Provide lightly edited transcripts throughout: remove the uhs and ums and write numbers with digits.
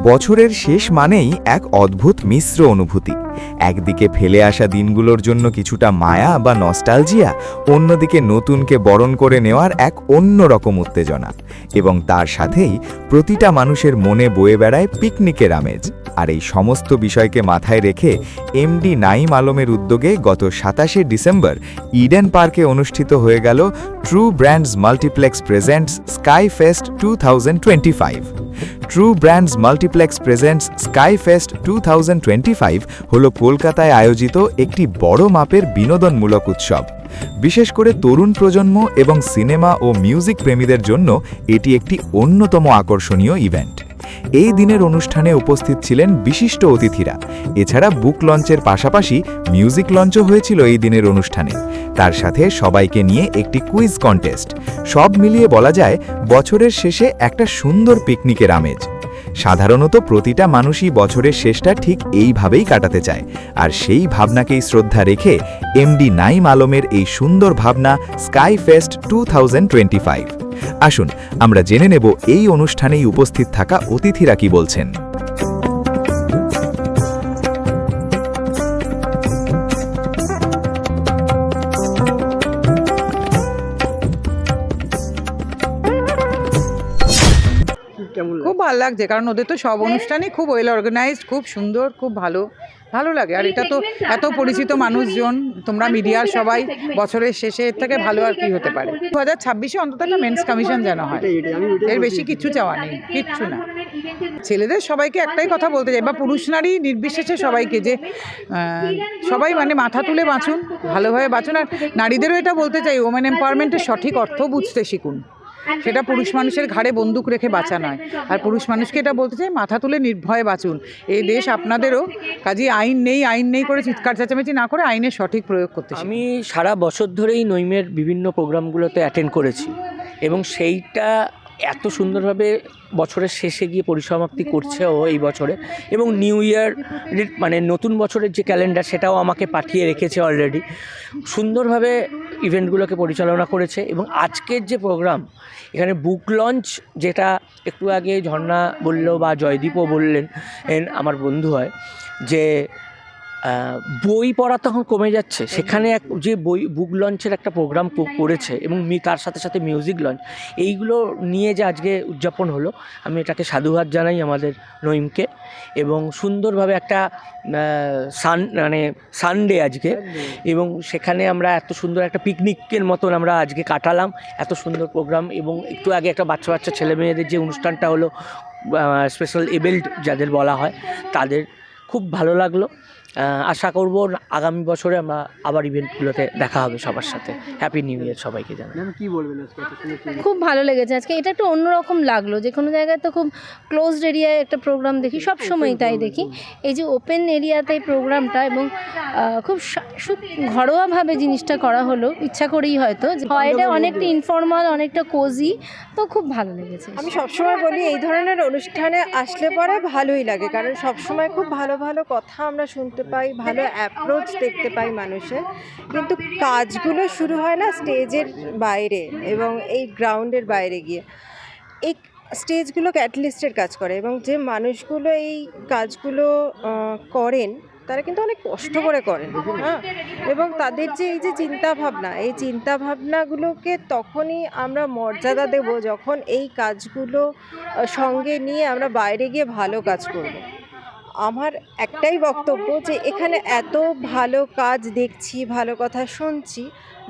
বছরের শেষ মানেই এক অদ্ভুত মিশ্র অনুভূতি। একদিকে ফেলে আসা দিনগুলোর জন্য কিছুটা মায়া বা নস্টালজিয়া, অন্যদিকে নতুনকে বরণ করে নেওয়ার এক অন্যরকম উত্তেজনা, এবং তার সাথেই প্রতিটা মানুষের মনে বয়ে বেড়ায় পিকনিকের আমেজ। আর এই সমস্ত বিষয়কে মাথায় রেখে এমডি নাঈম আলমের উদ্যোগে গত ২৭শে ডিসেম্বর ইডেন পার্কে অনুষ্ঠিত হয়ে গেল true brands multiplex presents sky fest 2025। True brands multiplex presents sky fest 2025 হল কলকাতায় আয়োজিত একটি বড় মাপের বিনোদনমূলক উৎসব। বিশেষ করে তরুণ প্রজন্ম এবং সিনেমা ও মিউজিক প্রেমীদের জন্য এটি একটি অন্যতম আকর্ষণীয় ইভেন্ট। এই দিনের অনুষ্ঠানে উপস্থিত ছিলেন বিশিষ্ট অতিথিরা। এছাড়া বুক লঞ্চের পাশাপাশি মিউজিক লঞ্চও হয়েছিল এই দিনের অনুষ্ঠানে। তার সাথে সবাইকে নিয়ে একটি কুইজ কন্টেস্ট। সব মিলিয়ে বলা যায় বছরের শেষে একটা সুন্দর পিকনিকের আমেজ। সাধারণত প্রতিটা মানুষই বছরের শেষটা ঠিক এইভাবেই কাটাতে চায়, আর সেই ভাবনাকেই শ্রদ্ধা রেখে এমডি নাঈম আলমের এই সুন্দর ভাবনা স্কাই ফেস্ট 2025। আসুন আমরা জেনে নেব এই অনুষ্ঠানেই উপস্থিত থাকা অতিথিরা কি বলছেন। খুব ভালো লাগছে, কারণ ওদের তো সব অনুষ্ঠানই খুব ওয়েল অর্গানাইজড, খুব সুন্দর, খুব ভালো ভালো লাগে। আর এটা তো এত পরিচিত মানুষজন, তোমরা মিডিয়ার সবাই, বছরের শেষে এর থেকে ভালো আর কি হতে পারে। 2026-এ অন্তত একটা মেন্স কমিশন যেন হয়, এর বেশি কিচ্ছু চাওয়া নেই, কিচ্ছু না। ছেলেদের সবাইকে একটাই কথা বলতে চাই, বা পুরুষ নারী নির্বিশেষে সবাইকে, যে সবাই মানে মাথা তুলে বাঁচুন, ভালোভাবে বাঁচুন। আর নারীদেরও এটা বলতে চাই, ওমেন এম্পাওয়ারমেন্টের সঠিক অর্থ বুঝতে শিখুন। সেটা পুরুষ মানুষের ঘাড়ে বন্দুক রেখে বাঁচা নয়। আর পুরুষ মানুষকে এটা বলতে চাই, মাথা তুলে নির্ভয়ে বাঁচুন। এই দেশ আপনাদেরও, কাজেই আইন নেই করে চিৎকার চেঁচামেচি না করে আইনের সঠিক প্রয়োগ করতে শিখুন। আমি সারা বছর ধরেই নঈমের বিভিন্ন প্রোগ্রামগুলোতে অ্যাটেন্ড করেছি, এবং সেইটা এত সুন্দরভাবে বছরের শেষে গিয়ে পরিসমাপ্তি করছে ও এই বছরে, এবং নিউ ইয়ার মানে নতুন বছরের যে ক্যালেন্ডার সেটাও আমাকে পাঠিয়ে রেখেছে অলরেডি। সুন্দরভাবে ইভেন্টগুলোকে পরিচালনা করেছে। এবং আজকের যে প্রোগ্রাম, এখানে বুক লঞ্চ, যেটা একটু আগে ঝর্ণা বললো বা জয়দীপও বললেন, আমার বন্ধু হয়, যে বই পড়া তখন কমে যাচ্ছে, সেখানে এক যে বুক লঞ্চের একটা প্রোগ্রাম করেছে, এবং তার সাথে সাথে মিউজিক লঞ্চ, এইগুলো নিয়ে যে আজকে উদযাপন হলো, আমি এটাকে সাধুবাদ জানাই আমাদের নঈমকে। এবং সুন্দরভাবে একটা সানডে আজকে, এবং সেখানে আমরা এত সুন্দর একটা পিকনিকের মতন আমরা আজকে কাটালাম, এত সুন্দর প্রোগ্রাম। এবং একটু আগে একটা বাচ্চা ছেলে মেয়েদের যে অনুষ্ঠানটা হলো, স্পেশাল এবেল্ড যাদের বলা হয়, তাদের খুব ভালো লাগলো। আশা করব আগামী বছরে আমরা আবার ইভেন্টগুলোতে দেখা হবে সবার সাথে। হ্যাপি নিউ ইয়ার সবাইকে জানাই। কি বলবেন আজকে? খুব ভালো লেগেছে আজকে, এটা একটু অন্যরকম লাগলো। যে কোনো জায়গায় তো খুব ক্লোজড এরিয়ায় একটা প্রোগ্রাম দেখি, সব সময় তাই দেখি। এই যে ওপেন এরিয়াতে এই প্রোগ্রামটা, এবং খুব ঘরোয়াভাবে জিনিসটা করা হলো, ইচ্ছা করেই হয়তো। এটা অনেকটা ইনফর্মাল, অনেকটা কোজি, তো খুব ভালো লেগেছে। আমি সবসময় বলি এই ধরনের অনুষ্ঠানে আসলে পরে ভালোই লাগে, কারণ সবসময় খুব ভালো ভালো কথা আমরা শুনতে পাই, ভালো অ্যাপ্রোচ দেখতে পাই মানুষের। কিন্তু কাজগুলো শুরু হয় না স্টেজের বাইরে এবং এই গ্রাউন্ডের বাইরে গিয়ে। এই স্টেজগুলো ক্যাটালিস্টের কাজ করে, এবং যে মানুষগুলো এই কাজগুলো করেন তারা কিন্তু অনেক কষ্ট করে করেন, হ্যাঁ। এবং তাদের যে এই যে চিন্তাভাবনা, এই চিন্তাভাবনাগুলোকে তখনই আমরা মর্যাদা দেব যখন এই কাজগুলো সঙ্গে নিয়ে আমরা বাইরে গিয়ে ভালো কাজ করব। আমার একটাই বক্তব্য, যে এখানে এত ভালো কাজ দেখছি, ভালো কথা শুনছি,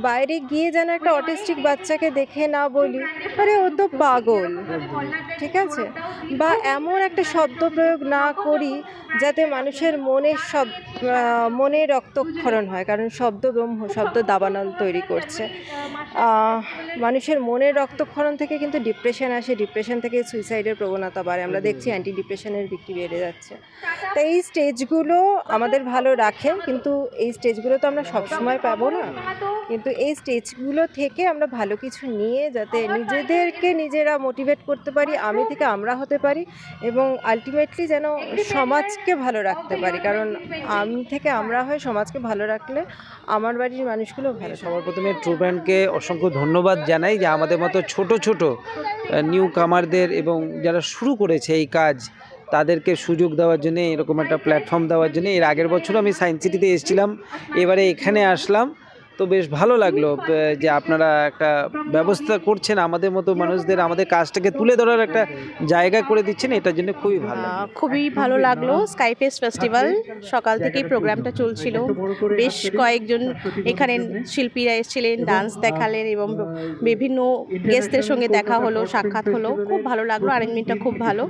বাইরে গিয়ে যেন একটা অটিস্টিক বাচ্চাকে দেখে না বলি আরে ও তো পাগল, ঠিক আছে, বা এমন একটা শব্দ প্রয়োগ না করি যাতে মানুষের মনে রক্তক্ষরণ হয়। কারণ শব্দ ব্রহ্ম, শব্দ দাবানল তৈরি করছে। মানুষের মনের রক্তক্ষরণ থেকে কিন্তু ডিপ্রেশন আসে, ডিপ্রেশন থেকে সুইসাইডের প্রবণতা বাড়ে। আমরা দেখছি অ্যান্টি ডিপ্রেশনের বিক্রি বেড়ে যাচ্ছে। তাই এই স্টেজগুলো আমাদের ভালো রাখে, কিন্তু এই স্টেজগুলো তো আমরা সবসময় পাবো না। কিন্তু এই স্টেজগুলো থেকে আমরা ভালো কিছু নিয়ে যাতে নিজেদেরকে নিজেরা মোটিভেট করতে পারি, আমি থেকে আমরা হতে পারি, এবং আলটিমেটলি যেন সমাজকে ভালো রাখতে পারি। কারণ আমি থেকে আমরা হয়ে সমাজকে ভালো রাখলে আমার বাড়ির মানুষগুলো ভালো। সবার প্রথমে ট্রু ব্র্যান্ডকে অসংখ্য ধন্যবাদ জানাই, যে আমাদের মতো ছোট ছোট নিউ কামারদের এবং যারা শুরু করেছে এই কাজ, তাদেরকে সুযোগ দেওয়ার জন্য, এরকম একটা প্ল্যাটফর্ম দেওয়ার জন্য। এর আগের বছর আমি সায়েন্স সিটিতে এসেছিলাম, এবারে এখানে আসলাম, তো বেশ ভালো লাগলো যে আপনারা একটা ব্যবস্থা করছেন আমাদের মতো মানুষদের, আমাদের কাজটাকে তুলে ধরার একটা জায়গা করে দিচ্ছেন, এটার জন্য খুবই ভালো লাগলো। খুবই ভালো লাগলো। স্কাইফেস্ট ফেস্টিভ্যাল সকাল থেকেই প্রোগ্রামটা চলছিল, বেশ কয়েকজন এখানে শিল্পীরা এসেছিলেন, ডান্স দেখালেন এবং বিভিন্ন গেস্টদের সঙ্গে দেখা হলো, সাক্ষাৎ হলো, খুব ভালো লাগলো। অ্যারেঞ্জমেন্টটা খুব ভালো।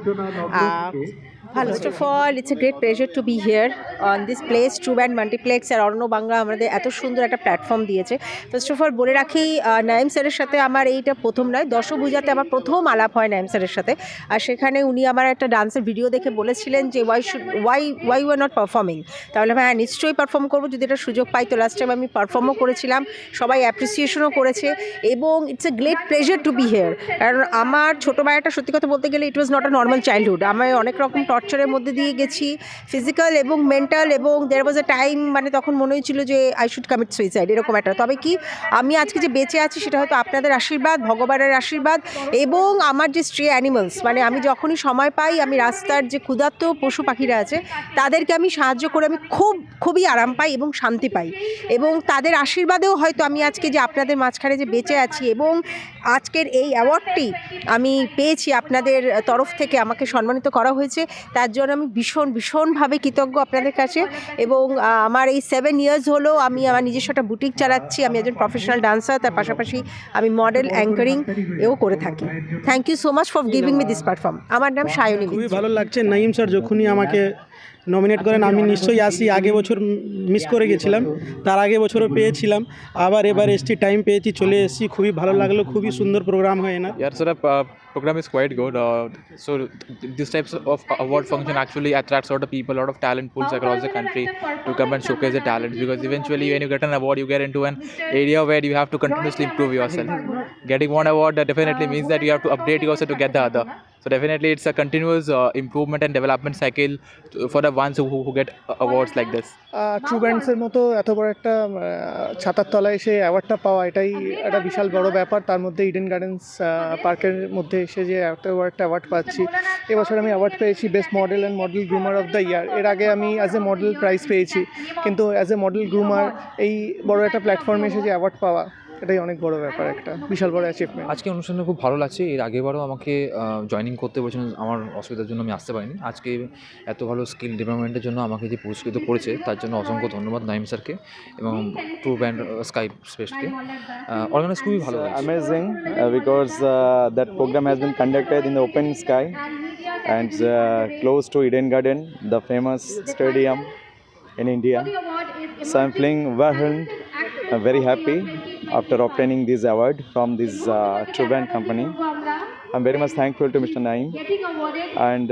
ভালো। First of all, it's a great pleasure to be here on this place, True Band Multiplex আর অরণ্য বাংলা আমাদের এত সুন্দর একটা প্ল্যাটফর্ম দিয়েছে। ফার্স্ট অফ অল বলে রাখি, নাইম স্যারের সাথে আমার এইটা প্রথম নয়, দশভূজাতে আমার প্রথম আলাপ হয় নাইম স্যারের সাথে। আর সেখানে উনি আমার একটা ডান্সের ভিডিও দেখে বলেছিলেন যে why you are not performing. তাহলে হ্যাঁ, নিশ্চয়ই পারফর্ম করবো যদি এটা সুযোগ পাই। তো লাস্ট টাইম আমি পারফর্মও করেছিলাম, সবাই অ্যাপ্রিসিয়েশনও করেছে এবং it's a great pleasure to be here. কারণ আমার ছোটোবেলাটা সত্যি কথা বলতে গেলে it was not a normal childhood. আমি অনেক রকম টর্চারের মধ্যে দিয়ে গেছি, ফিজিক্যাল এবং মেন্টাল, এবং দেয়ার ওয়াজ আ টাইম মানে তখন মনে হয়েছিল যে আই শুড কমিট সুইসাইড, এরকম একটা। তবে কি আমি আজকে যে বেঁচে আছি সেটা হয়তো আপনাদের আশীর্বাদ, ভগবানের আশীর্বাদ এবং আমার যে স্ট্রে অ্যানিমালস, মানে আমি যখনই সময় পাই আমি রাস্তার যে ক্ষুধার্ত পশু পাখিরা আছে তাদেরকে আমি সাহায্য করে আমি খুবই আরাম পাই এবং শান্তি পাই, এবং তাদের আশীর্বাদেও হয়তো আমি আজকে যে আপনাদের মাঝখানে যে বেঁচে আছি এবং আজকের এই অ্যাওয়ার্ডটি আমি পেয়েছি আপনাদের তরফ থেকে, আমাকে সম্মানিত করা হয়েছে, তার জন্য আমি ভীষণভাবে কৃতজ্ঞ আপনাদের কাছে। এবং আমার এই 7 ইয়ার্স হলো আমি আমার নিজস্ব একটা বুটিক চালাচ্ছি, আমি একজন প্রফেশনাল ডান্সার, তার পাশাপাশি আমি মডেল, অ্যাঙ্কারিং এও করে থাকি। Thank you so much for giving me this platform. আমার নাম সায়নী। খুবই ভালো লাগছে। নাইম স্যার যখনই আমাকে নমিনেট করেন আমি নিশ্চয়ই আসি। আগে বছর মিস করে গেছিলাম, তার আগে বছরও পেয়েছিলাম, আবার এবার এসছি, টাইম পেয়েছি, চলে এসেছি। খুবই ভালো লাগলো, খুবই সুন্দর প্রোগ্রাম হয় না। Yeah, so the program is quite good. These types of award function actually attracts a lot of people, a lot of talent pools across the country to come and showcase their talents, because eventually when you get an award, you get into an area where you have to continuously improve yourself. Getting one award definitely means that you have to update yourself to get the other. So definitely it's a continuous improvement and development cycle for the ones who get awards like this. True ব্যান্ডসের মতো এত বড় একটা ছাতার তলায় এসে অ্যাওয়ার্ডটা পাওয়া, এটাই একটা বিশাল বড় ব্যাপার। তার মধ্যে ইডেন গার্ডেন্স পার্কের মধ্যে এসে যে একটা অ্যাওয়ার্ড পাচ্ছি। এবছর আমি অ্যাওয়ার্ড পেয়েছি best model and model groomer of the year. এর আগে আমি অ্যাজ এ মডেল প্রাইজ পেয়েছি, কিন্তু অ্যাজ এ মডেল গ্রুমার এই বড় একটা প্ল্যাটফর্মে এসে যে অ্যাওয়ার্ড পাওয়া, এটাই অনেক বড় ব্যাপার, একটা বিশাল বড় অ্যাচিভমেন্ট। আজকে অনুষ্ঠানে খুব ভালো লাগছে। এর আগেবারও আমাকে জয়েনিং করতে বলেছেন, আমার অসুবিধার জন্য আমি আসতে পারিনি। আজকে এত ভালো স্কিল ডেভেলপমেন্টের জন্য আমাকে যে পুরস্কৃত করেছে তার জন্য অসংখ্য ধন্যবাদ নাইম স্যারকে এবং ট্রু ব্যান্ড স্কাই স্পেসকে। অর্গানাইজ খুবই ভালো। Amazing because that program has been conducted in the open sky and close to Eden Garden, the famous stadium in India. So I'm feeling very happy after obtaining this award from this True Band company. I'm very much thankful to Mr. Naeem, and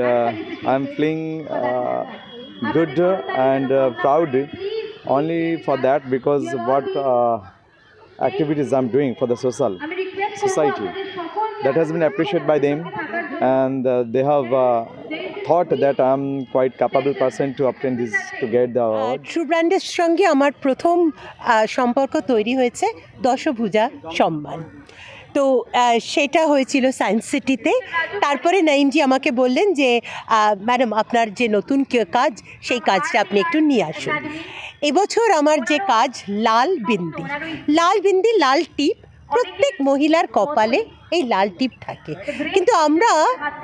I'm feeling good and proud only for that, because what activities I'm doing for the society that has been appreciated by them, and they have thought that I'm quite capable person to obtain this, to get the award. True ব্র্যান্ডের সঙ্গে আমার প্রথম সম্পর্ক তৈরি হয়েছে দশভূজা সম্মান। তো সেটা হয়েছিল সায়েন্স সিটিতে। তারপরে নাইমজি আমাকে বললেন যে ম্যাডাম আপনার যে নতুন কাজ, সেই কাজটা আপনি একটু নিয়ে আসুন। এবছর আমার যে কাজ লাল বিন্দি লাল টিপ, প্রত্যেক মহিলার কপালে এই লাল টিপ থাকে, কিন্তু আমরা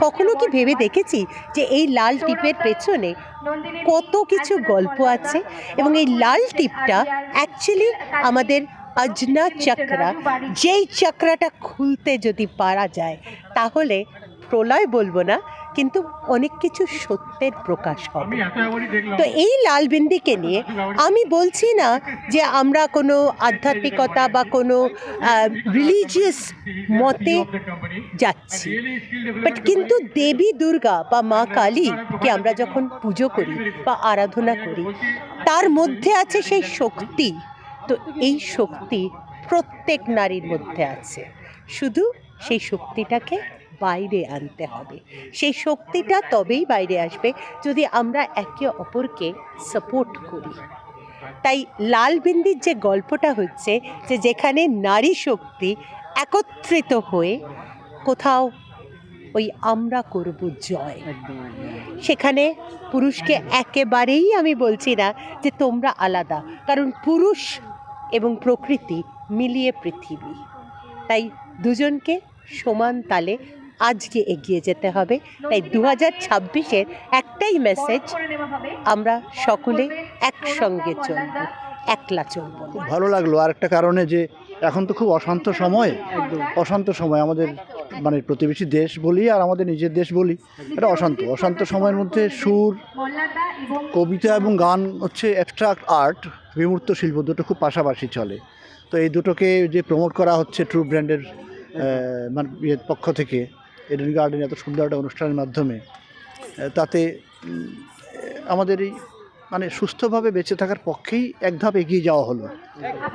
কখনো কি ভেবে দেখেছি যে এই লাল টিপের পেছনে কত কিছু গল্প আছে? এবং এই লাল টিপটা অ্যাকচুয়ালি আমাদের অজনা চক্রা, যেই চক্রাটা খুলতে যদি পারা যায় তাহলে প্রলয় বলবো না, কিন্তু অনেক কিছু সত্যের প্রকাশ হবে। তো এই লাল বিন্দিকে নিয়ে আমি বলছি না যে আমরা কোনো আধ্যাত্মিকতা বা কোনো রিলিজিয়াস মতে যাচ্ছি, বাট কিন্তু দেবী দুর্গা বা মা কালীকে আমরা যখন পুজো করি বা আরাধনা করি, তার মধ্যে আছে সেই শক্তি। তো এই শক্তি প্রত্যেক নারীর মধ্যে আছে, শুধু সেই শক্তিটাকে বাইরে আনতে হবে। সেই শক্তিটা তবেই বাইরে আসবে যদি আমরা একে অপরকে সাপোর্ট করি। তাই লাল বিন্দির যে গল্পটা হচ্ছে যে যেখানে নারী শক্তি একত্রিত হয়ে কোথাও ওই আমরা করব জয়। সেখানে পুরুষকে একেবারেই আমি বলছি না যে তোমরা আলাদা, কারণ পুরুষ এবং প্রকৃতি মিলিয়ে পৃথিবী। তাই দুজনকে সমান তালে আজকে এগিয়ে যেতে হবে। তাই 2026-এর একটাই মেসেজ, আমরা সকলে একসঙ্গে চলব, একলা চলব না। খুব ভালো লাগলো আরেকটা কারণে, যে এখন তো খুব অশান্ত সময় আমাদের, মানে প্রতিবেশী দেশ বলি আর আমাদের নিজের দেশ বলি, এটা অশান্ত সময়ের মধ্যে সুর, কবিতা এবং গান হচ্ছে অ্যাবস্ট্রাক্ট আর্ট, বিমূর্ত শিল্প, দুটো খুব পাশাপাশি চলে। তো এই দুটোকে যে প্রমোট করা হচ্ছে ট্রু ব্র্যান্ডের পক্ষ থেকে ইডেন গার্ডেন এত সুন্দর একটা অনুষ্ঠানের মাধ্যমে, তাতে আমাদের এই মানে সুস্থভাবে বেঁচে থাকার পক্ষেই এক ধাপ এগিয়ে যাওয়া হলো।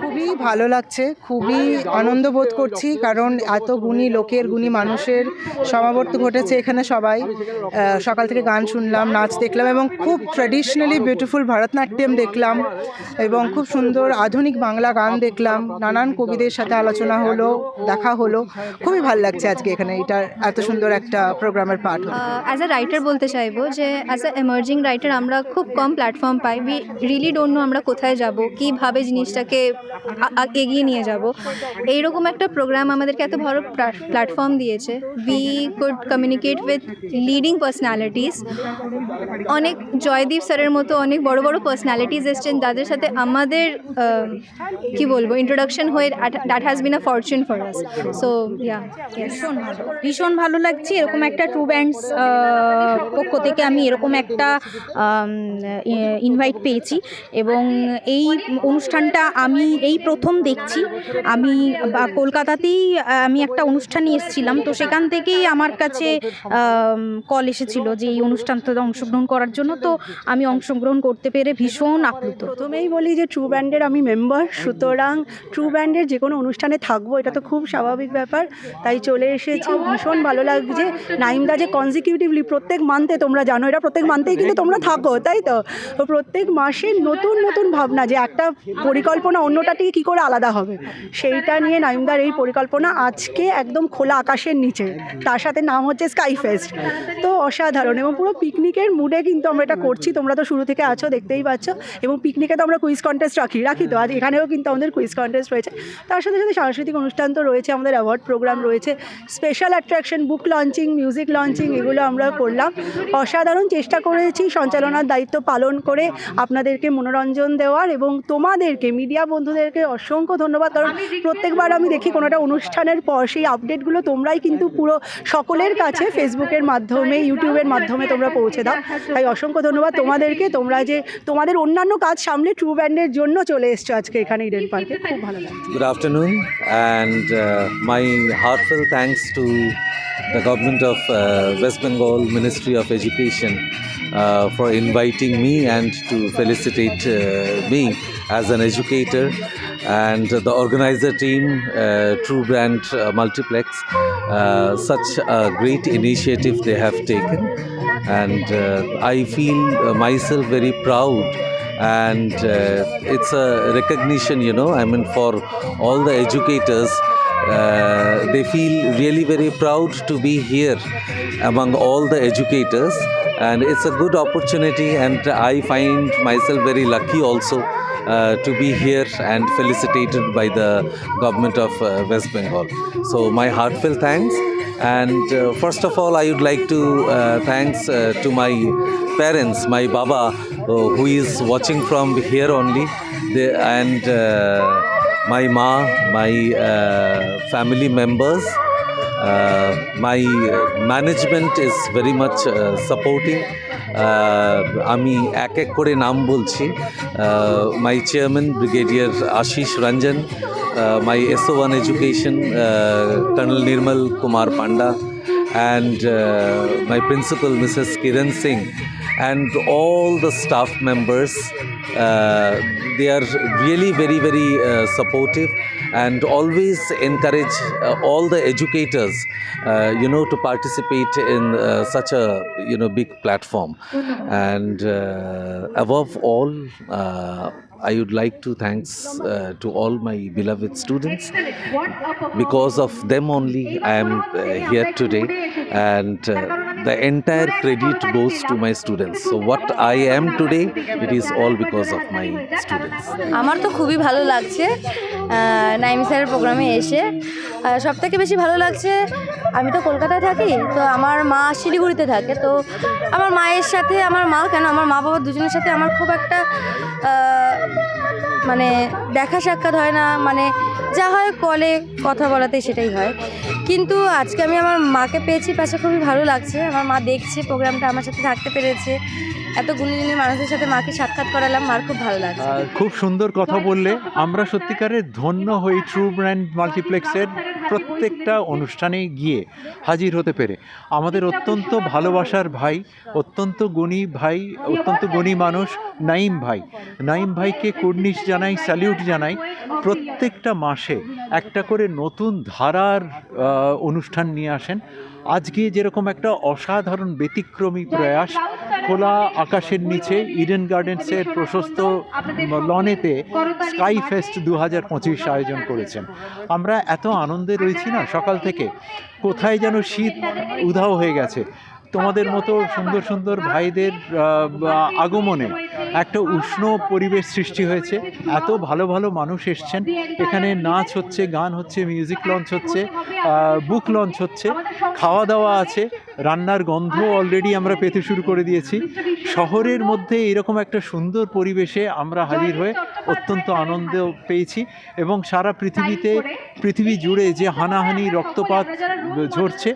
খুবই ভালো লাগছে, খুবই আনন্দ বোধ করছি, কারণ এত গুণী লোকের, গুণী মানুষের সমাবর্ত ঘটেছে এখানে। সবাই সকাল থেকে গান শুনলাম, নাচ দেখলাম, এবং খুব ট্র্যাডিশনালি বিউটিফুল ভারতনাট্যম দেখলাম, এবং খুব সুন্দর আধুনিক বাংলা গান দেখলাম। নানান কবিদের সাথে আলোচনা হলো, দেখা হলো। খুবই ভালো লাগছে আজকে এখানে এটা এত সুন্দর একটা প্রোগ্রামের পার্ট হলো। অ্যাজ আ রাইটার বলতে চাইবো যে অ্যাজ আ এমার্জিং রাইটার আমরা খুব কম প্ল্যাটফর্ম পাই। উই রিয়েলি ডোন্ট নো আমরা কোথায় যাব, কীভাবে জিনিসটাকে এগিয়ে নিয়ে যাব। এইরকম একটা প্রোগ্রাম আমাদেরকে এত বড় প্ল্যাটফর্ম দিয়েছে। We could communicate with leading personalities. অনেক জয়দীপ স্যারের মতো অনেক বড় বড় পার্সোনালিটিস এসছেন, যাদের সাথে আমাদের কি বলবো ইন্ট্রোডাকশন হয়ে that has been a Fortune for us. So yeah, ভীষণ ভালো লাগছে। এরকম একটা ট্রু ব্যান্ডস পক্ষ থেকে আমি এরকম একটা ইনভাইট পেয়েছি, এবং এই অনুষ্ঠানটা আমি এই প্রথম দেখছি। আমি কলকাতাতেই আমি একটা অনুষ্ঠানে এসেছিলাম, তো সেখান থেকেই আমার কাছে কল এসেছিল যে এই অনুষ্ঠানটাতে অংশগ্রহণ করার জন্য। তো আমি অংশগ্রহণ করতে পেরে ভীষণ আপ্লুত। প্রথমেই বলি যে ট্রু ব্যান্ডের আমি মেম্বার, সুতরাং ট্রু ব্যান্ডের যে কোনো অনুষ্ঠানে থাকবো এটা তো খুব স্বাভাবিক ব্যাপার, তাই চলে এসেছি। ভীষণ ভালো লাগছে। নাইমদা যে কনজিকিউটিভলি প্রত্যেক মান্থে, তোমরা জানো এটা প্রত্যেক মান্থেই কিন্তু তোমরা থাকো, তাই তো প্রত্যেক মাসে নতুন নতুন ভাবনা, যে একটা পরিকল্পনা অন্যটা থেকে কী করে আলাদা হবে, সেইটা নিয়ে নাইমদার এই পরিকল্পনা আজকে একদম খোলা আকাশের নিচে, তার সাথে নাম হচ্ছে স্কাই ফেস্ট। তো অসাধারণ, এবং পুরো পিকনিকের মুডে কিন্তু আমরা এটা করছি। তোমরা তো শুরু থেকে আছো, দেখতেই পাচ্ছ। এবং পিকনিকে তো আমরা কুইজ কন্টেস্ট রাখি তো, আজ এখানেও কিন্তু আমাদের কুইজ কন্টেস্ট রয়েছে। তার সাথে সাথে সাংস্কৃতিক অনুষ্ঠান তো রয়েছে, আমাদের অ্যাওয়ার্ড প্রোগ্রাম রয়েছে, স্পেশাল অ্যাট্রাকশন, বুক লঞ্চিং, মিউজিক লঞ্চিং, এগুলো আমরা করলাম। অসাধারণ চেষ্টা করেছি সঞ্চালনার দায়িত্ব পালন করে আপনাদেরকে মনোরঞ্জন দেওয়ার, এবং তোমাদেরকে মিডিয়া বন্ধুদেরকে অসংখ্য ধন্যবাদ। কারণ প্রত্যেকবার আমি দেখি কোনো একটা অনুষ্ঠানের পর সেই আপডেটগুলো তোমরাই কিন্তু পুরো সকলের কাছে ফেসবুকের মাধ্যমে, ইউটিউবের মাধ্যমে তোমরা পৌঁছে দাও। তাই অসংখ্য ধন্যবাদ তোমাদেরকে। তোমরা যে তোমাদের অন্যান্য কাজ সামলে ট্রু ব্যান্ডের জন্য চলে এসছো আজকে এখানে ইডেন পার্কে, খুব ভালো লাগছে। Good afternoon, and my heartfelt thanks to the government of West Bengal Ministry of Education for inviting me and to felicitate me as an educator, and the organizer team, True Brand Multiplex. Such a great initiative they have taken, and I feel myself very proud. And it's a recognition, you know, I mean, for all the educators. They feel really very proud to be here among all the educators, and it's a good opportunity, and I find myself very lucky also to be here and felicitated by the government of West Bengal. So my heartfelt thanks. And first of all, I would like to thanks to my parents, my Baba, who is watching from here only, and my Ma, my family members. My management is very much supporting. আমি এক এক করে নাম বলছি। মাই chairman brigadier Ashis Ranjan, my SO1 Education Colonel Nirmal Kumar Panda, and my principal Mrs. Kiran Singh, and all the staff members. They are really very very supportive and always encourage all the educators you know, to participate in such a, you know, big platform. And above all, I would like to thanks to all my beloved students. Because of them only I am here today, and the entire credit goes to my students. So what I am today, it is all because of my students. আমার তো খুবই ভালো লাগছে নাইম স্যারের প্রোগ্রামে এসে। সব থেকে বেশি ভালো লাগছে, আমি তো কলকাতায় থাকি, তো আমার মা শিলিগুড়িতে থাকে, তো আমার মায়ের সাথে আমার মা বাবা দুজনের সাথে আমার খুব একটা মানে দেখা সাক্ষাৎ হয় না, মানে যা হয় কলে কথা বলাতেই সেটাই হয়। কিন্তু আজকে আমি আমার মাকে পেয়েছি পাশে, খুবই ভালো লাগছে। আমার মা দেখছে প্রোগ্রামটা, আমার সাথে থাকতে পেরেছে, এত গুণী মানুষের সাথে মাকে সাক্ষাৎ করালাম, মার খুব ভালো লাগছে। খুব সুন্দর কথা বললে। আমরা সত্যিকারের ধন্য হই ট্রু ব্র্যান্ড মাল্টিপ্লেক্সের প্রত্যেকটা অনুষ্ঠানে গিয়ে হাজির হতে পেরে। আমাদের অত্যন্ত ভালোবাসার ভাই, অত্যন্ত গুণী ভাই, অত্যন্ত গুণী মানুষ নাইম ভাইকে কুর্নিশ জানাই, স্যালিউট জানাই। প্রত্যেকটা মাসে একটা করে নতুন ধারার অনুষ্ঠান নিয়ে আসেন। আজকে যেরকম একটা অসাধারণ ব্যতিক্রমী প্রয়াস, খোলা আকাশের নিচে ইডেন গার্ডেন্সের প্রশস্ত লনেতে স্কাই ফেস্ট 2025 আয়োজন করেছেন। আমরা এত আনন্দে রয়েছি না সকাল থেকে, কোথায় যেন শীত উধাও হয়ে গেছে। তোমাদের মতো সুন্দর সুন্দর ভাইদের আগমনে একটা উষ্ণ পরিবেশ সৃষ্টি হয়েছে। এত ভালো ভালো মানুষ এসছেন এখানে, নাচ হচ্ছে, গান হচ্ছে, মিউজিক লঞ্চ হচ্ছে, বুক লঞ্চ হচ্ছে, খাওয়া দাওয়া আছে, রান্নার গন্ধ অলরেডি আমরা পেতে শুরু করে দিয়েছি। শহরের মধ্যে এরকম একটা সুন্দর পরিবেশে আমরা হাজির হয়ে অত্যন্ত আনন্দ পেয়েছি। এবং সারা পৃথিবী জুড়ে যে হানাহানি রক্তপাত ঝরছে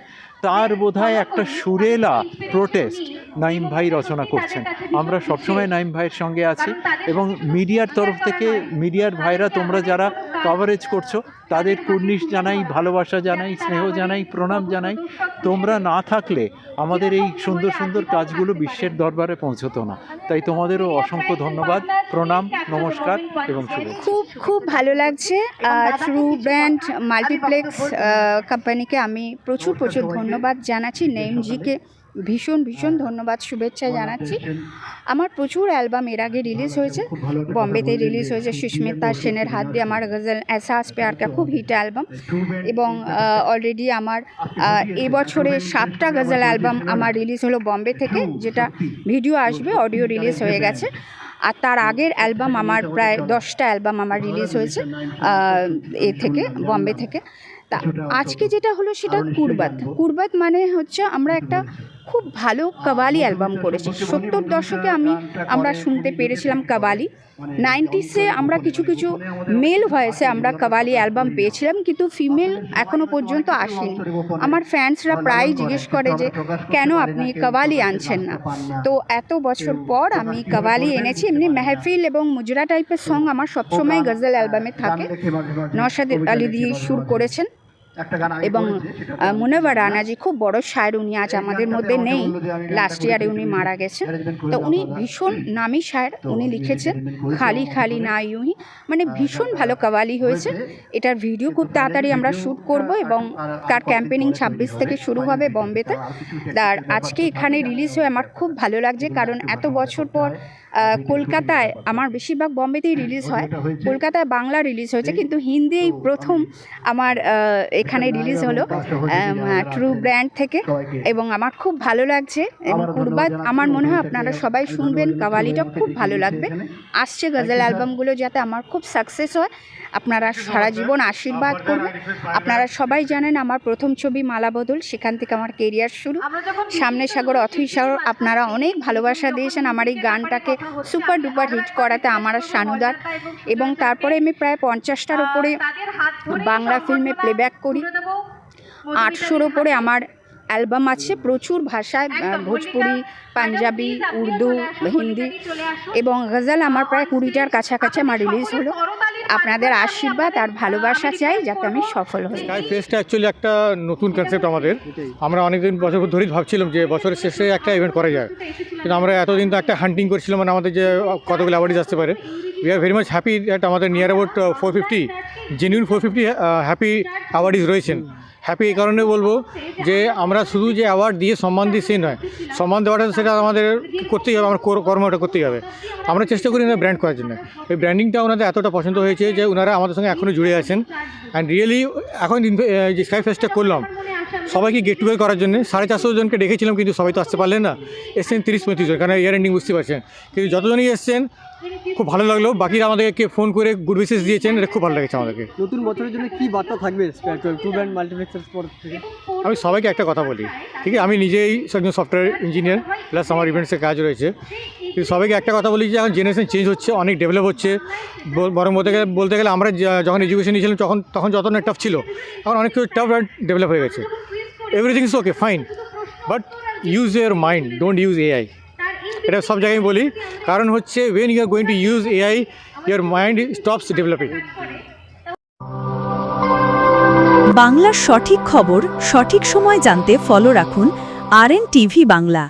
তার বোধহয় একটা সুরেলা প্রোটেস্ট নাইম ভাই রচনা করছেন। আমরা সবসময় নাইম ভাইয়ের সঙ্গে আছি এবং মিডিয়ার তরফ থেকে, মিডিয়ার ভাইরা তোমরা যারা কভারেজ করছো তাদের কুর্নিশ জানাই, ভালোবাসা জানাই, স্নেহ জানাই, প্রণাম জানাই। তোমরা না থাকলে আমাদের এই সুন্দর সুন্দর কাজগুলো বিশ্বের দরবারে পৌঁছতো না। তাই তোমাদেরও অসংখ্য ধন্যবাদ, প্রণাম, নমস্কার এবং শুভেচ্ছা। খুব ভালো লাগছে। ট্রু ব্র্যান্ড মাল্টিপ্লেক্স কোম্পানিকে আমি প্রচুর ধন্যবাদ জানাচ্ছি, নেইমজিকে ভীষণ ধন্যবাদ, শুভেচ্ছা জানাচ্ছি। আমার প্রচুর অ্যালবাম এর আগে রিলিজ হয়েছে, বম্বেতে রিলিজ হয়েছে সুস্মিতা সেনের হাত দিয়ে আমার গজল এহসাস প্যার কা, খুব হিট অ্যালবাম। এবং অলরেডি আমার এবছরে 7টা গজল অ্যালবাম আমার রিলিজ হলো বম্বে থেকে, যেটা ভিডিও আসবে, অডিও রিলিজ হয়ে গেছে। আর তার আগের অ্যালবাম আমার প্রায় 10টা অ্যালবাম আমার রিলিজ হয়েছে বম্বে থেকে। তা আজকে যেটা হলো সেটা কুরবাত মানে হচ্ছে আমরা একটা খুব ভালো কাওয়ালি অ্যালবাম করেছি। 70 দশকে আমরা শুনতে পেরেছিলাম কাওয়ালি, 90sে আমরা কিছু মেল ভয়েসে আমরা কাওয়ালি অ্যালবাম পেয়েছিলাম, কিন্তু ফিমেল এখনো পর্যন্ত আসেনি। আমার ফ্যান্সরা প্রায় জিজ্ঞেস করে যে কেন আপনি কাওয়ালি আনছেন না। তো এত বছর পর আমি কাওয়ালি এনেছি। এমনি মেহফিল এবং মুজরা টাইপের সং আমার সবসময় গজল অ্যালবামে থাকে। নওশাদ আলী দিয়ে সুর করেছেন এবং মুনব্বর রানাজি খুব বড় শায়ের, উনি আজ আমাদের মধ্যে নেই, লাস্ট ইয়ারে উনি মারা গেছেন। তো উনি ভীষণ নামি শায়ের, উনি লিখেছেন খালি খালি না ইউহি, মানে ভীষণ ভালো কাওয়ালি হয়েছে। এটার ভিডিও খুব তাড়াতাড়ি আমরা শ্যুট করব এবং তার ক্যাম্পেনিং 26 থেকে শুরু হবে বম্বেতে। আর আজকে এখানে রিলিজ হয়ে আমার খুব ভালো লাগছে, কারণ এত বছর পর কলকাতায়, আমার বেশিরভাগ বম্বেতেই রিলিজ হয়, কলকাতায় বাংলা রিলিজ হয়েছে, কিন্তু হিন্দি এই প্রথম আমার এখানে রিলিজ হলো ট্রু ব্র্যান্ড থেকে এবং আমার খুব ভালো লাগছে। এবং কুরবাত আমার মনে হয় আপনারা সবাই শুনবেন, কাওয়ালিটা খুব ভালো লাগবে। আসছে গজল অ্যালবামগুলো যাতে আমার খুব সাকসেস হয়, আপনারা সারা জীবন আশীর্বাদ করবেন। আপনারা সবাই জানেন আমার প্রথম ছবি মালাবদল, সেখান থেকে আমার কেরিয়ার শুরু। সামনে সাগর অথই সাগর আপনারা অনেক ভালোবাসা দিয়েছেন আমার এই গানটাকে সুপার ডুপার হিট করাতে, আমার আর শানুদার। এবং তারপরে আমি প্রায় 50টার উপরে বাংলা ফিল্মে প্লেব্যাক করি, 800-র উপরে আমার অ্যালবাম আছে প্রচুর ভাষায়, ভোজপুরি, পাঞ্জাবি, উর্দু, হিন্দি এবং গজল আমার প্রায় 20টার কাছাকাছি আমার রিলিজ হলো। আপনাদের আশীর্বাদ আর ভালোবাসা চাই যাতে আমি সফল হই। স্কাই ফেস্ট অ্যাকচুয়ালি একটা নতুন কনসেপ্ট আমাদের। আমরা অনেকদিন বছর ধরেই ভাবছিলাম যে বছরের শেষে একটা ইভেন্ট করা যায়, কিন্তু আমরা এতদিন তো একটা হান্টিং করছিলাম মানে আমাদের যে কতগুলো অ্যাওয়ার্ডিজ আসতে পারে। We are very much happy that আমাদের নিয়ার অ্যাবাউট 450 জেনুইন 450 হ্যাপি অ্যাওয়ার্ডিজ রয়েছেন হ্যাপি এই কারণে বলবো যে আমরা শুধু যে অ্যাওয়ার্ড দিয়ে সম্মান দিই সে নয়, সম্মান দেওয়াটা সেটা আমাদের করতেই হবে, আমার কর্ম ওটা করতেই হবে। আমরা চেষ্টা করি না ব্র্যান্ড করার জন্য, এই ব্র্যান্ডিংটা ওনাদের এতটা পছন্দ হয়েছে যে ওনারা আমাদের সঙ্গে এখনও জুড়ে আছেন। অ্যান্ড রিয়েলি এখন যে স্কাই ফেস্টটা করলাম সবাইকে গেট টুগেদার করার জন্য 450 জনকে ডেকেছিলাম, কিন্তু সবাই তো আসতে পারলেন না, এসছেন 30-35 জন, কারণ ইয়ার এন্ডিং বুঝতে পারছেন। কিন্তু যতজনই এসছেন খুব ভালো লাগলো, বাকিরা আমাদেরকে ফোন করে গুড উইশেস দিয়েছেন, এটা খুব ভালো লেগেছে আমাদেরকে। নতুন বছরের জন্য কি বার্তা থাকবে ট্রুব অ্যান্ড মাল্টিপ্লেক্সের পর থেকে? আমি সবাইকে একটা কথা বলি, ঠিক আছে, আমি নিজেই একজন সফটওয়্যার ইঞ্জিনিয়ার প্লাস আমার ইভেন্টসের কাজ রয়েছে, কিন্তু সবাইকে একটা কথা বলি যে এখন জেনারেশন চেঞ্জ হচ্ছে, অনেক ডেভেলপ হচ্ছে। বরং বলতে গেলে আমরা যখন এডুকেশন নিয়েছিলাম তখন যত না টাফ ছিল, এখন অনেক কিছু টাফ ডেভেলপ হয়ে গেছে। Everything is okay fine, but use your mind, don't use AI. এটা সব জায়গায় বলি, কারণ হচ্ছে when you are going to use AI, your mind stops developing. বাংলার সঠিক খবর সঠিক সময় জানতে ফলো রাখুন RNTV বাংলা।